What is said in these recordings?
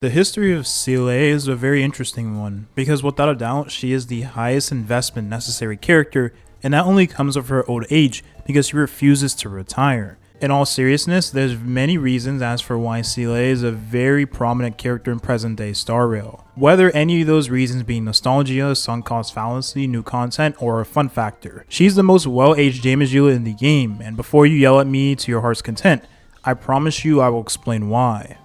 The history of Seele is a very interesting one, because without a doubt, she is the highest investment necessary character, and that only comes of her old age, because she refuses to retire. In all seriousness, there's many reasons as for why Seele is a very prominent character in present day Star Rail. Whether any of those reasons being nostalgia, sunk cost fallacy, new content, or a fun factor. She's the most well-aged damage dealer in the game, and before you yell at me to your heart's content, I promise you I will explain why.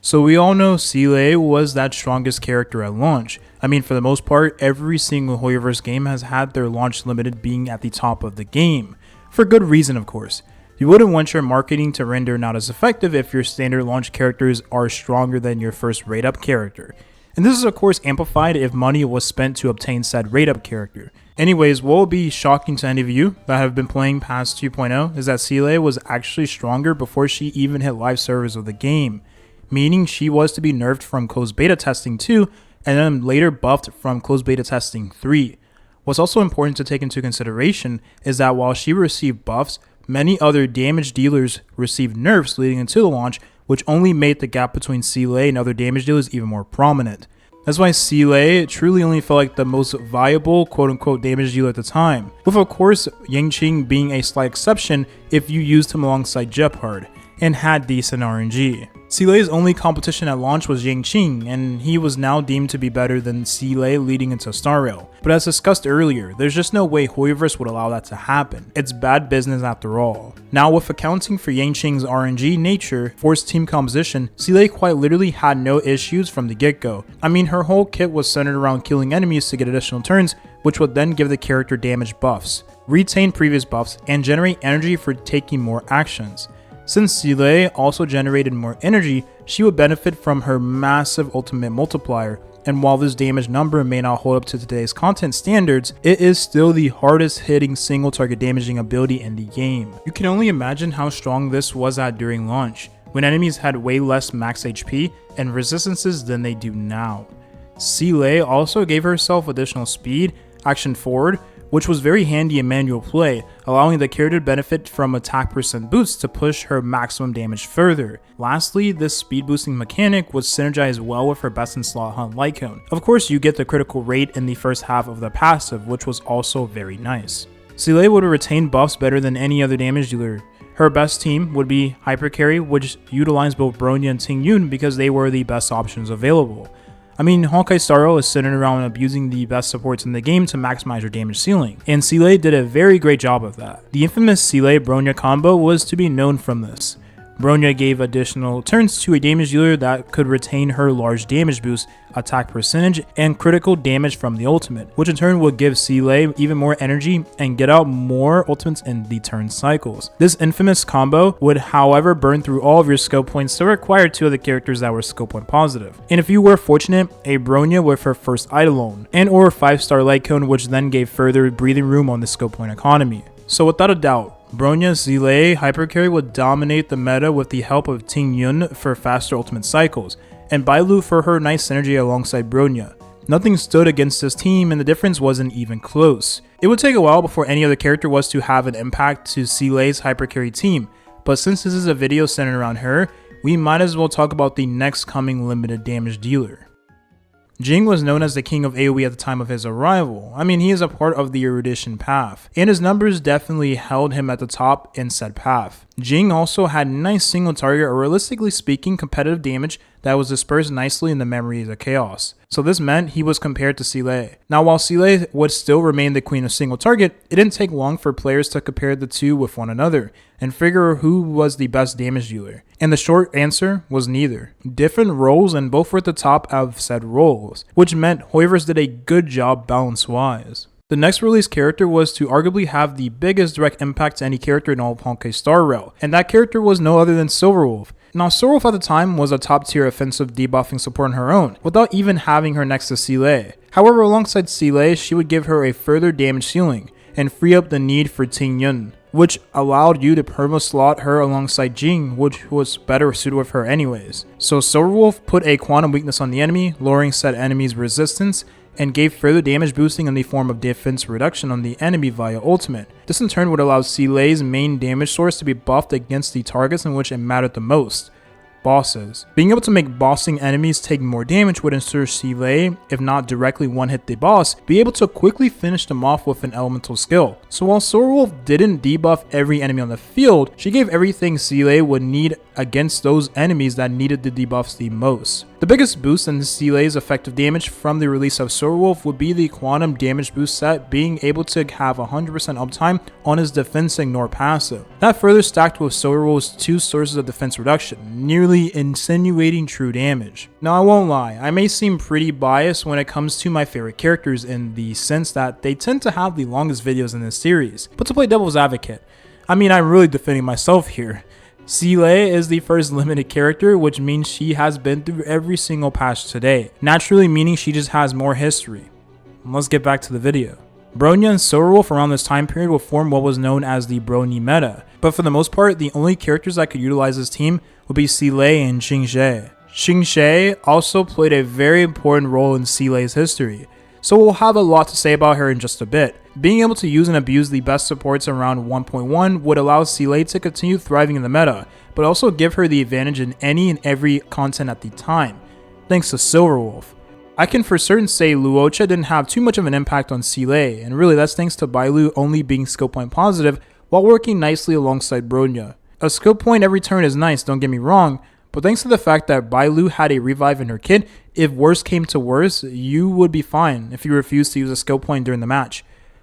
So we all know Seele was that strongest character at launch. I mean, for the most part, every single Hoyoverse game has had their launch limited being at the top of the game. For good reason, of course. You wouldn't want your marketing to render not as effective if your standard launch characters are stronger than your first rate up character. And this is of course amplified if money was spent to obtain said rate up character. Anyways, what will be shocking to any of you that have been playing past 2.0 is that Seele was actually stronger before she even hit live servers of the game. Meaning she was to be nerfed from closed beta testing 2 and then later buffed from closed beta testing 3. What's also important to take into consideration is that while she received buffs, many other damage dealers received nerfs leading into the launch, which only made the gap between Seele and other damage dealers even more prominent. That's why Seele truly only felt like the most viable quote-unquote damage dealer at the time, with of course Qingque being a slight exception if you used him alongside Jeopard and had decent RNG. Seele's only competition at launch was Qingque, and he was now deemed to be better than Seele leading into Star Rail. But as discussed earlier, there's just no way Hoyoverse would allow that to happen. It's bad business after all. Now with accounting for Qingque's RNG nature, forced team composition, Seele quite literally had no issues from the get-go. I mean, her whole kit was centered around killing enemies to get additional turns, which would then give the character damage buffs, retain previous buffs, and generate energy for taking more actions. Since Seele also generated more energy, she would benefit from her massive ultimate multiplier, and while this damage number may not hold up to today's content standards, it is still the hardest hitting single target damaging ability in the game. You can only imagine how strong this was at during launch, when enemies had way less max HP and resistances than they do now. Seele also gave herself additional speed, action forward, which was very handy in manual play, allowing the character to benefit from attack percent boosts to push her maximum damage further. Lastly, this speed boosting mechanic was synergized well with her best in slot hunt Lycone. Of course, you get the critical rate in the first half of the passive, which was also very nice. Seele would retain buffs better than any other damage dealer. Her best team would be Hyper Carry, which utilized both Bronya and Yuan because they were the best options available. I mean, Honkai Star Rail is centered around abusing the best supports in the game to maximize your damage ceiling, and Seele did a very great job of that. The infamous Seele-Bronya combo was to be known from this. Bronya gave additional turns to a damage dealer that could retain her large damage boost, attack percentage, and critical damage from the ultimate, which in turn would give Seele even more energy and get out more ultimates in the turn cycles. This infamous combo would however burn through all of your skill points to require 2 other characters that were skill point positive. And if you were fortunate, a Bronya with her first Eidolon, and or 5-star Lycone, which then gave further breathing room on the skill point economy. So without a doubt, Bronya Seele Hypercarry would dominate the meta with the help of Yuan for faster ultimate cycles, and Bailu for her nice synergy alongside Bronya. Nothing stood against this team, and the difference wasn't even close. It would take a while before any other character was to have an impact to Seele's Hypercarry team, but since this is a video centered around her, we might as well talk about the next coming limited damage dealer. Jing was known as the king of AoE at the time of his arrival. I mean, he is a part of the erudition path, and his numbers definitely held him at the top in said path. Jing also had nice single target or realistically speaking competitive damage that was dispersed nicely in the memory of the chaos. So this meant he was compared to Seele. Now while Seele would still remain the queen of single target, it didn't take long for players to compare the two with one another and figure who was the best damage dealer. And the short answer was neither. Different roles and both were at the top of said roles, which meant Hoyoverse did a good job balance wise. The next released character was to arguably have the biggest direct impact to any character in all of Honkai Star Rail, and that character was no other than Silverwolf. Now Silverwolf at the time was a top tier offensive debuffing support on her own, without even having her next to Seele. However, alongside Seele, she would give her a further damage ceiling, and free up the need for Yuan, which allowed you to perma-slot her alongside Jing, which was better suited with her anyways. So Silverwolf put a quantum weakness on the enemy, lowering said enemy's resistance, and gave further damage boosting in the form of defense reduction on the enemy via ultimate. This in turn would allow Seele's main damage source to be buffed against the targets in which it mattered the most. bosses. Being able to make bossing enemies take more damage would ensure Seele, if not directly one-hit the boss, be able to quickly finish them off with an elemental skill. So while Solarwolf didn't debuff every enemy on the field, she gave everything Seele would need against those enemies that needed the debuffs the most. The biggest boost in Seele's effective damage from the release of Solarwolf would be the quantum damage boost set, being able to have 100% uptime on his defense ignore passive. That further stacked with Solarwolf's 2 sources of defense reduction, nearly insinuating true damage. Now I won't lie, I may seem pretty biased when it comes to my favorite characters in the sense that they tend to have the longest videos in this series, but to play devil's advocate, I mean I'm really defending myself here. Seele is the first limited character, which means she has been through every single patch today, naturally meaning she just has more history. Let's get back to the video. Bronya and Solarwolf around this time period will form what was known as the Brony meta, but for the most part, the only characters that could utilize this team would be Seele and Qingque. Qingque also played a very important role in Seele's history, so we'll have a lot to say about her in just a bit. Being able to use and abuse the best supports around 1.1 would allow Seele to continue thriving in the meta, but also give her the advantage in any and every content at the time, thanks to Solarwolf. I can for certain say Luocha didn't have too much of an impact on Seele, and really that's thanks to Bailu only being skill point positive while working nicely alongside Bronya. A skill point every turn is nice, don't get me wrong, but thanks to the fact that Bailu had a revive in her kit, if worse came to worse, you would be fine if you refused to use a skill point during the match.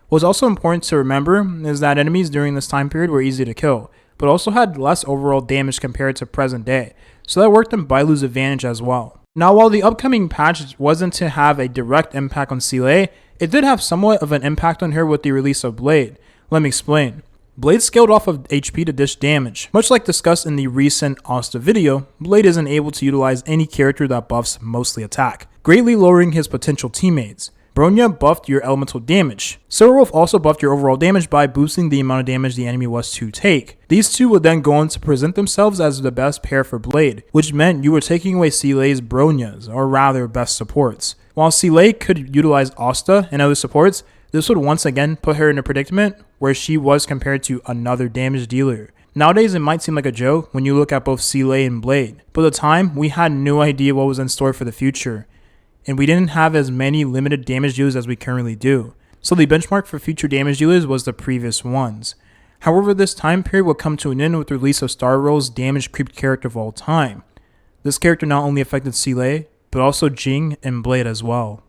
What's also important to remember is that enemies during this time period were easy to kill, but also had less overall damage compared to present day, so that worked in Bailu's advantage as well. Now while the upcoming patch wasn't to have a direct impact on Seele, it did have somewhat of an impact on her with the release of Blade. Let me explain. Blade scaled off of HP to dish damage. Much like discussed in the recent Asta video, Blade isn't able to utilize any character that buffs mostly attack, greatly lowering his potential teammates. Bronya buffed your elemental damage. Solarwolf also buffed your overall damage by boosting the amount of damage the enemy was to take. These two would then go on to present themselves as the best pair for Blade, which meant you were taking away Seele's Bronyas, or rather best supports. While Seele could utilize Asta and other supports, this would once again put her in a predicament where she was compared to another damage dealer. Nowadays it might seem like a joke when you look at both Seele and Blade, but at the time we had no idea what was in store for the future, and we didn't have as many limited damage dealers as we currently do, so the benchmark for future damage dealers was the previous ones. However, this time period would come to an end with the release of Star Rail's damage creep character of all time. This character not only affected Seele, but also Jing and Blade as well.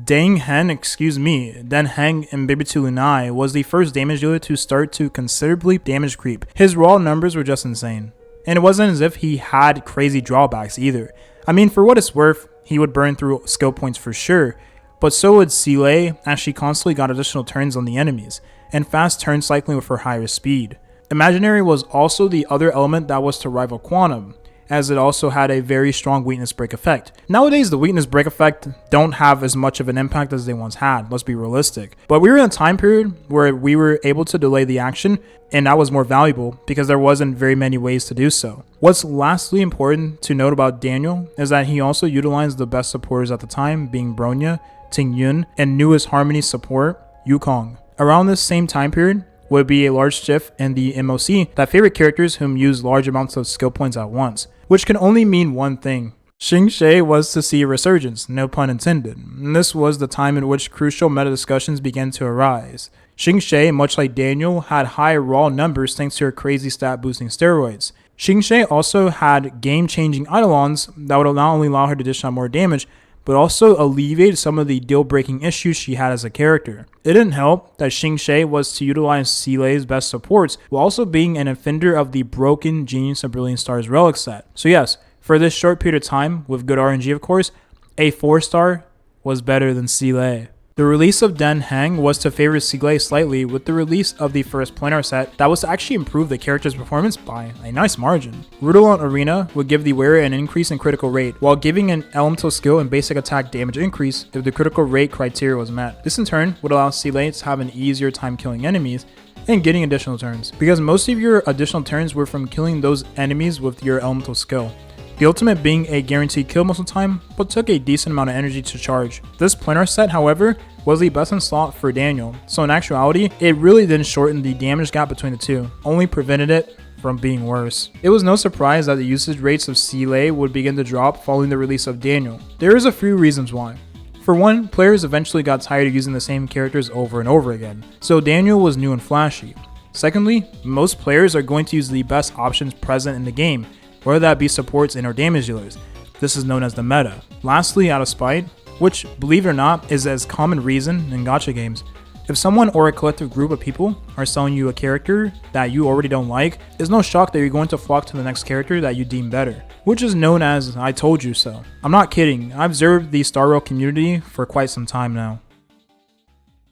Dan Heng in Baby to Lunai was the first damage dealer to start to considerably damage creep. His raw numbers were just insane, and it wasn't as if he had crazy drawbacks either. I mean, for what it's worth, he would burn through skill points for sure, but so would Seele as she constantly got additional turns on the enemies, and fast turn cycling with her higher speed. Imaginary was also the other element that was to rival Quantum, as it also had a very strong weakness break effect. Nowadays, the weakness break effect don't have as much of an impact as they once had, let's be realistic. But we were in a time period where we were able to delay the action, and that was more valuable because there wasn't very many ways to do so. What's lastly important to note about Daniel is that he also utilized the best supporters at the time, being Bronya, Tingyun, and newest Harmony support, Yukong. Around this same time period would be a large shift in the MOC that favored characters whom use large amounts of skill points at once, which can only mean one thing. Qingque was to see a resurgence, no pun intended, and this was the time in which crucial meta discussions began to arise. Qingque, much like Daniel, had high raw numbers thanks to her crazy stat boosting steroids. Qingque also had game-changing eidolons that would not only allow her to dish out more damage, but also alleviate some of the deal-breaking issues she had as a character. It didn't help that Qingque was to utilize Seele's best supports while also being an offender of the broken Genius of Brilliant Stars relic set. So yes, for this short period of time, with good RNG of course, a 4-star was better than Seele. The release of Dan Heng was to favor Seele slightly with the release of the first planar set that was to actually improve the character's performance by a nice margin. Rudolant Arena would give the wearer an increase in critical rate while giving an elemental skill and basic attack damage increase if the critical rate criteria was met. This in turn would allow Seele to have an easier time killing enemies and getting additional turns, because most of your additional turns were from killing those enemies with your elemental skill. The ultimate being a guaranteed kill most of the time, but took a decent amount of energy to charge. This planar set, however, was the best in slot for Daniel, so in actuality, it really didn't shorten the damage gap between the two, only prevented it from being worse. It was no surprise that the usage rates of Seele would begin to drop following the release of Daniel. There is a few reasons why. For one, players eventually got tired of using the same characters over and over again, so Daniel was new and flashy. Secondly, most players are going to use the best options present in the game, whether that be supports and or damage dealers. This is known as the meta. Lastly, out of spite, which, believe it or not, is as common reason in gacha games. If someone or a collective group of people are selling you a character that you already don't like, it's no shock that you're going to flock to the next character that you deem better, which is known as I told you so. I'm not kidding, I've observed the Star Rail community for quite some time now.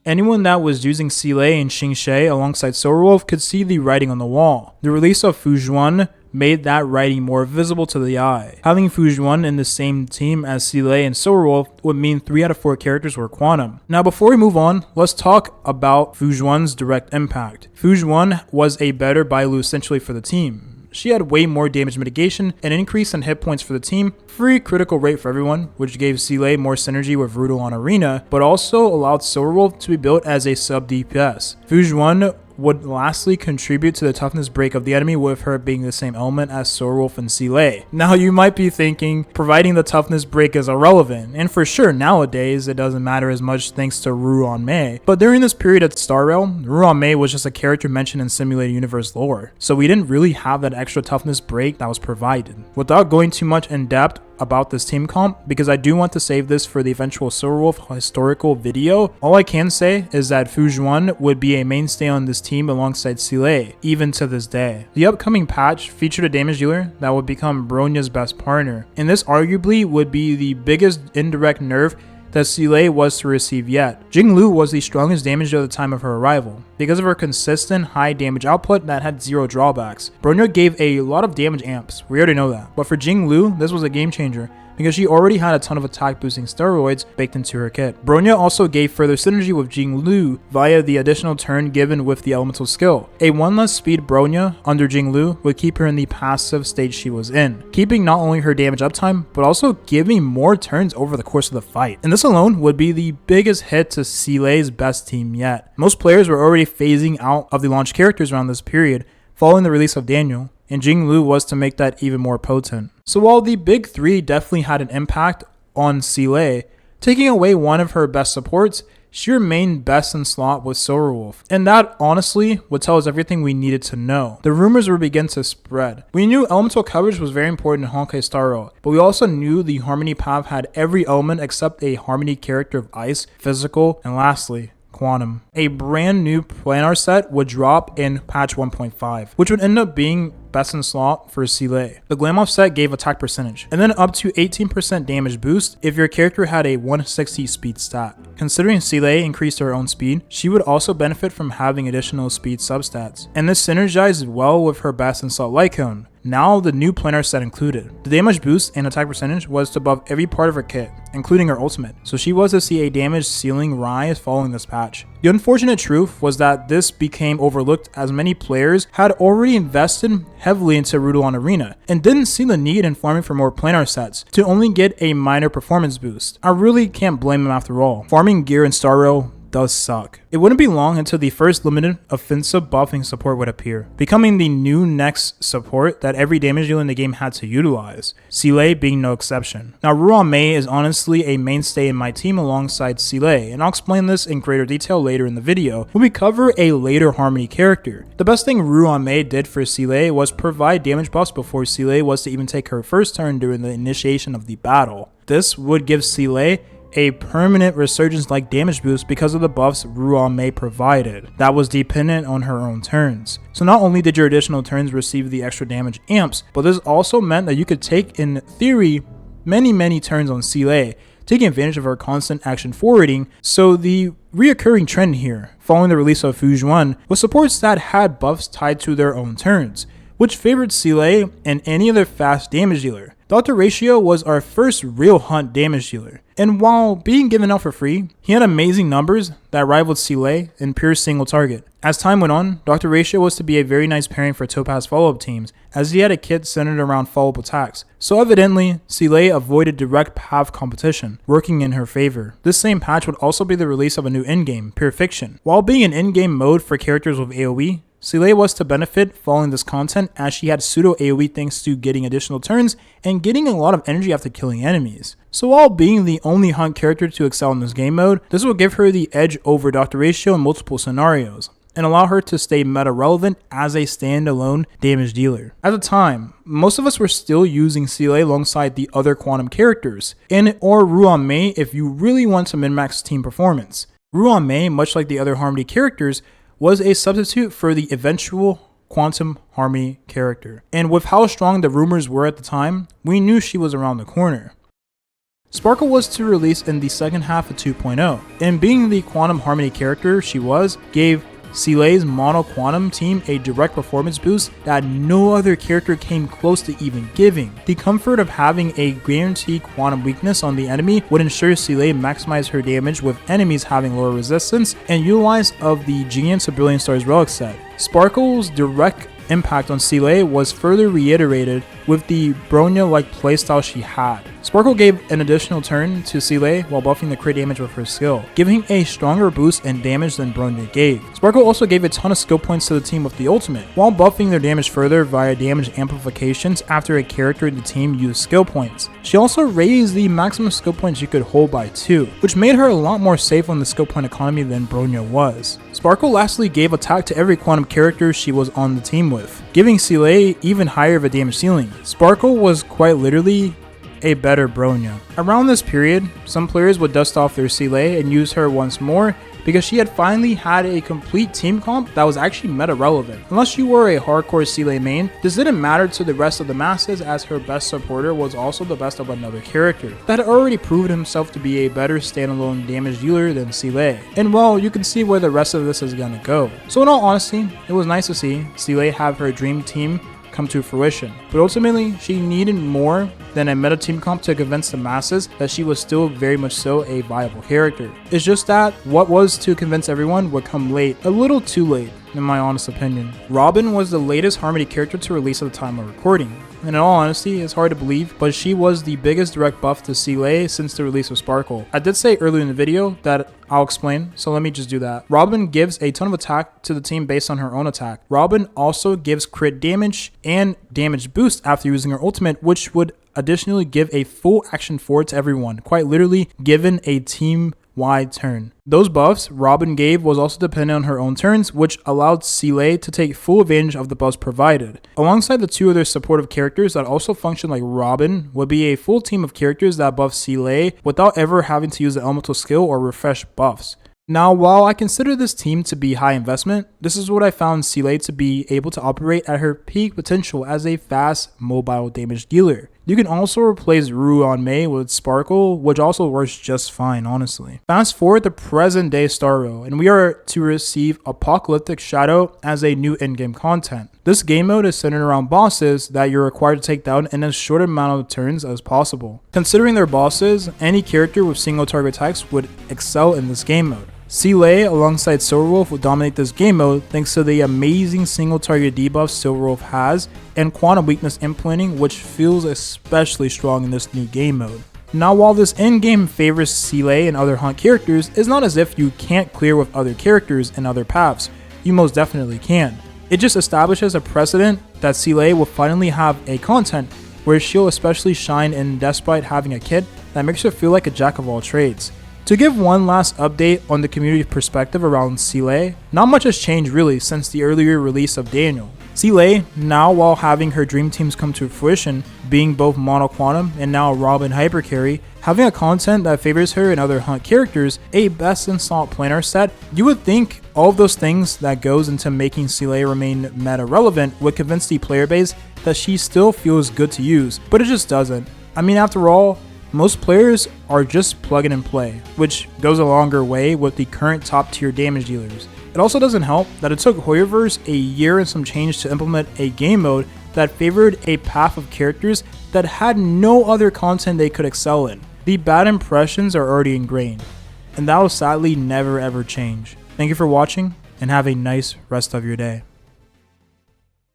Anyone that was using Seele and Qingque alongside Soulwolf could see the writing on the wall. The release of Xuan made that writing more visible to the eye. Having Xuan in the same team as Seele and Soulwolf would mean 3 out of 4 characters were quantum. Now before we move on, let's talk about Xuan's direct impact. Xuan was a better Bailu essentially for the team. She had way more damage mitigation, an increase in hit points for the team, free critical rate for everyone, which gave Seele more synergy with Ruan Arena, but also allowed Soulwolf to be built as a sub DPS. Xuan would lastly contribute to the toughness break of the enemy with her being the same element as Soulwolf and Seele. Now you might be thinking, providing the toughness break is irrelevant, and for sure nowadays it doesn't matter as much thanks to Ruan Mei, but during this period at Star Rail, Ruan Mei was just a character mentioned in simulated universe lore, so we didn't really have that extra toughness break that was provided. Without going too much in depth about this team comp, because I do want to save this for the eventual Soulwolf historical video, all I can say is that Xuan would be a mainstay on this team alongside Seele, even to this day. The upcoming patch featured a damage dealer that would become Bronya's best partner, and this arguably would be the biggest indirect nerf that Seele was to receive yet. Jingliu was the strongest damage dealer at the time of her arrival, because of her consistent high damage output that had 0 drawbacks. Bronya gave a lot of damage amps, we already know that, but for Jingliu, this was a game changer, because she already had a ton of attack boosting steroids baked into her kit. Bronya also gave further synergy with Jingliu via the additional turn given with the elemental skill. A 1 less speed Bronya under Jingliu would keep her in the passive state she was in, keeping not only her damage uptime, but also giving more turns over the course of the fight. And this alone would be the biggest hit to Seele's best team yet. Most players were already phasing out of the launch characters around this period, following the release of Daniel, and Jingliu was to make that even more potent. So while the big 3 definitely had an impact on Seele, taking away one of her best supports, she remained best in slot with Soulwolf. And that honestly would tell us everything we needed to know. The rumors would begin to spread. We knew elemental coverage was very important in Honkai Star Rail, but we also knew the Harmony path had every element except a Harmony character of Ice, Physical, and lastly, Quantum. A brand new planar set would drop in patch 1.5, which would end up being best in slot for Seele. The Glamoth set gave attack percentage, and then up to 18% damage boost if your character had a 160 speed stat. Considering Seele increased her own speed, she would also benefit from having additional speed substats, and this synergized well with her best in slot Lycone. Now the new planar set included. The damage boost and attack percentage was to buff every part of her kit, including her ultimate, so she was to see a damage ceiling rise following this patch. The unfortunate truth was that this became overlooked as many players had already invested heavily into Ruan Arena and didn't see the need in farming for more planar sets to only get a minor performance boost. I really can't blame them after all. Farming gear in Star Rail does suck. It wouldn't be long until the first limited offensive buffing support would appear, becoming the new next support that every damage dealer in the game had to utilize, Seele being no exception. Now Ruan Mei is honestly a mainstay in my team alongside Seele, and I'll explain this in greater detail later in the video when we cover a later Harmony character. The best thing Ruan Mei did for Seele was provide damage buffs before Seele was to even take her first turn during the initiation of the battle. This would give Seele a permanent resurgence like damage boost because of the buffs Ruan Mei provided that was dependent on her own turns. So not only did your additional turns receive the extra damage amps, but this also meant that you could take in theory many turns on Seele, taking advantage of her constant action forwarding. So the reoccurring trend here, following the release of Xuan, was supports that had buffs tied to their own turns, which favored Seele and any other fast damage dealer. Dr. Ratio was our first real hunt damage dealer, and while being given out for free, he had amazing numbers that rivaled Seele in pure single target. As time went on, Dr. Ratio was to be a very nice pairing for Topaz follow-up teams, as he had a kit centered around follow-up attacks, so evidently, Seele avoided direct path competition, working in her favor. This same patch would also be the release of a new endgame, Pure Fiction. While being an in-game mode for characters with AoE, Seele was to benefit following this content as she had pseudo AoE thanks to getting additional turns and getting a lot of energy after killing enemies. So while being the only hunt character to excel in this game mode, this will give her the edge over Dr. Ratio in multiple scenarios, and allow her to stay meta relevant as a standalone damage dealer. At the time, most of us were still using Seele alongside the other quantum characters, or Ruan Mei if you really want to min-max team performance. Ruan Mei, much like the other Harmony characters, was a substitute for the eventual Quantum Harmony character. And with how strong the rumors were at the time, we knew she was around the corner. Sparkle was to release in the second half of 2.0, and being the Quantum Harmony character she was, gave Seele's Mono Quantum team a direct performance boost that no other character came close to even giving. The comfort of having a guaranteed quantum weakness on the enemy would ensure Seele maximize her damage with enemies having lower resistance and utilize of the Jing to Brilliant Stars relic set. Sparkle's direct impact on Seele was further reiterated with the Bronya-like playstyle she had. Sparkle gave an additional turn to Seele while buffing the crit damage with her skill, giving a stronger boost and damage than Bronya gave. Sparkle also gave a ton of skill points to the team with the ultimate, while buffing their damage further via damage amplifications after a character in the team used skill points. She also raised the maximum skill points she could hold by 2, which made her a lot more safe on the skill point economy than Bronya was. Sparkle lastly gave attack to every quantum character she was on the team with, giving Seele even higher of a damage ceiling. Sparkle was quite literally a better Bronya. Around this period, some players would dust off their Seele and use her once more because she had finally had a complete team comp that was actually meta relevant. Unless you were a hardcore Seele main, this didn't matter to the rest of the masses as her best supporter was also the best of another character that had already proven himself to be a better standalone damage dealer than Seele. And well, you can see where the rest of this is gonna go. So in all honesty, it was nice to see Seele have her dream team come to fruition, but ultimately she needed more than a meta team comp to convince the masses that she was still very much so a viable character. It's just that what was to convince everyone would come late, a little too late in my honest opinion. Robin was the latest Harmony character to release at the time of recording, and in all honesty, it's hard to believe, but she was the biggest direct buff to Seele since the release of Sparkle. I did say earlier in the video that I'll explain, so let me just do that. Robin gives a ton of attack to the team based on her own attack. Robin also gives crit damage and damage boost after using her ultimate, which would additionally give a full action forward to everyone, quite literally given a team-wide turn. Those buffs Robin gave was also dependent on her own turns, which allowed Seele to take full advantage of the buffs provided. Alongside the two other supportive characters that also function like Robin would be a full team of characters that buff Seele without ever having to use the elemental skill or refresh buffs. Now, while I consider this team to be high investment, this is what I found Seele to be able to operate at her peak potential as a fast, mobile damage dealer. You can also replace Ruan Mei with Sparkle, which also works just fine, honestly. Fast forward to present day Starro, and we are to receive Apocalyptic Shadow as a new in-game content. This game mode is centered around bosses that you're required to take down in as short amount of turns as possible. Considering they're bosses, any character with single target attacks would excel in this game mode. Seele alongside Silverwolf will dominate this game mode thanks to the amazing single target debuff Silverwolf has and quantum weakness implementing, which feels especially strong in this new game mode. Now, while this in-game favors Seele and other hunt characters, it's not as if you can't clear with other characters and other paths. You most definitely can. It just establishes a precedent that Seele will finally have a content where she'll especially shine in despite having a kit that makes her feel like a jack of all trades. To give one last update on the community perspective around Seele, not much has changed really since the earlier release of Daniel. Seele, now while having her dream teams come to fruition, being both Mono Quantum and now Robin Hypercarry, having a content that favors her and other hunt characters, a best in slot planar set, you would think all of those things that goes into making Seele remain meta relevant would convince the player base that she still feels good to use, but it just doesn't. I mean, after all, most players are just plug and play, which goes a longer way with the current top tier damage dealers. It also doesn't help that it took Hoyoverse a year and some change to implement a game mode that favored a path of characters that had no other content they could excel in. The bad impressions are already ingrained, and that will sadly never ever change. Thank you for watching, and have a nice rest of your day.